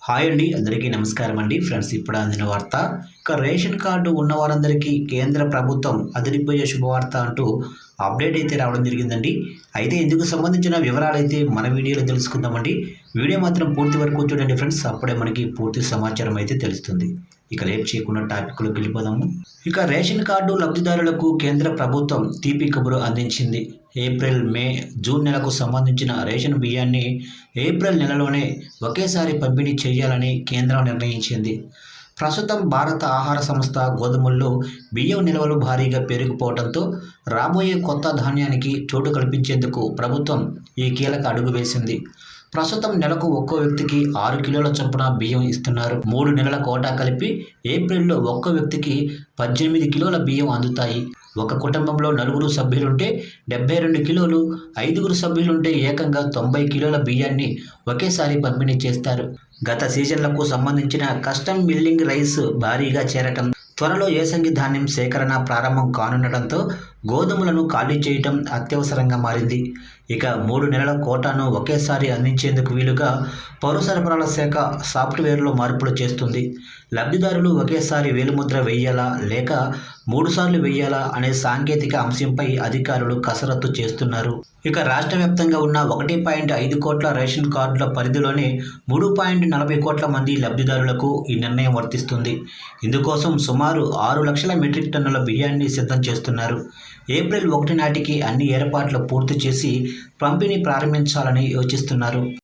Hi అండి, అందరికీ నమస్కారం అండి. ఫ్రెండ్స్, ఇప్పుడు అందిన వార్త. ఇక రేషన్ కార్డు ఉన్న వారందరికీ కేంద్ర ప్రభుత్వం అదిరిపోయే శుభవార్త అంటూ అప్డేట్ అయితే రావడం జరిగిందండి. అయితే ఇందుకు సంబంధించిన వివరాలు అయితే మన వీడియోలో తెలుసుకుందామండి. వీడియో మాత్రం పూర్తి వరకు చూడండి ఫ్రెండ్స్, అప్పుడే మనకి పూర్తి సమాచారం అయితే తెలుస్తుంది. ఇక లేట్ చేయకుండా టాపిక్లోకి వెళ్ళిపోదాము. ఇక రేషన్ కార్డు లబ్ధిదారులకు కేంద్ర ప్రభుత్వం తీపి కబురు అందించింది. ఏప్రిల్, మే, జూన్ నెలకు సంబంధించిన రేషన్ బియ్యాన్ని ఏప్రిల్ నెలలోనే ఒకేసారి పంపిణీ చేయాలని కేంద్రం నిర్ణయించింది. ప్రస్తుతం భారత ఆహార సంస్థ గోధుమల్లో బియ్యం నిల్వలు భారీగా పెరిగిపోవడంతో రాబోయే కొత్త ధాన్యానికి చోటు కల్పించేందుకు ప్రభుత్వం ఈ కీలక అడుగు వేసింది. ప్రస్తుతం నెలకు ఒక్కో వ్యక్తికి 6 కిలోల చొప్పున బియ్యం ఇస్తున్నారు. 3 నెలల కోటా కలిపి ఏప్రిల్లో ఒక్కో వ్యక్తికి 18 కిలోల బియ్యం అందుతాయి. ఒక కుటుంబంలో 4 సభ్యులుంటే 72 కిలోలు, 5 సభ్యులుంటే ఏకంగా 90 కిలోల బియ్యాన్ని ఒకేసారి పంపిణీ చేస్తారు. గత సీజన్లకు సంబంధించిన కస్టమ్ మిల్లింగ్ రైస్ భారీగా చేరటం, త్వరలో ఏసంగి ధాన్యం సేకరణ ప్రారంభం కానుండటంతో గోధుమలను ఖాళీ చేయటం అత్యవసరంగా మారింది. ఇక 3 నెలల కోటాను ఒకేసారి అందించేందుకు వీలుగా పౌర సరఫరాల శాఖ సాఫ్ట్వేర్లో మార్పులు చేస్తుంది. లబ్ధిదారులు ఒకేసారి వేలిముద్ర వేయాలా లేక 3 సార్లు వేయాలా అనే సాంకేతిక అంశంపై అధికారులు కసరత్తు చేస్తున్నారు. ఇక రాష్ట్ర వ్యాప్తంగా ఉన్న 1.5 కోట్ల రేషన్ కార్డుల పరిధిలోనే 3.40 కోట్ల మంది లబ్ధిదారులకు ఈ నిర్ణయం వర్తిస్తుంది. ఇందుకోసం సుమారు 6 లక్షల మెట్రిక్ టన్నుల బియ్యాన్ని సిద్ధం చేస్తున్నారు. ఏప్రిల్ 1 నాటికి అన్ని ఏర్పాట్లు పూర్తి చేసి పంపిణీ ప్రారంభించాలని యోచిస్తున్నారు.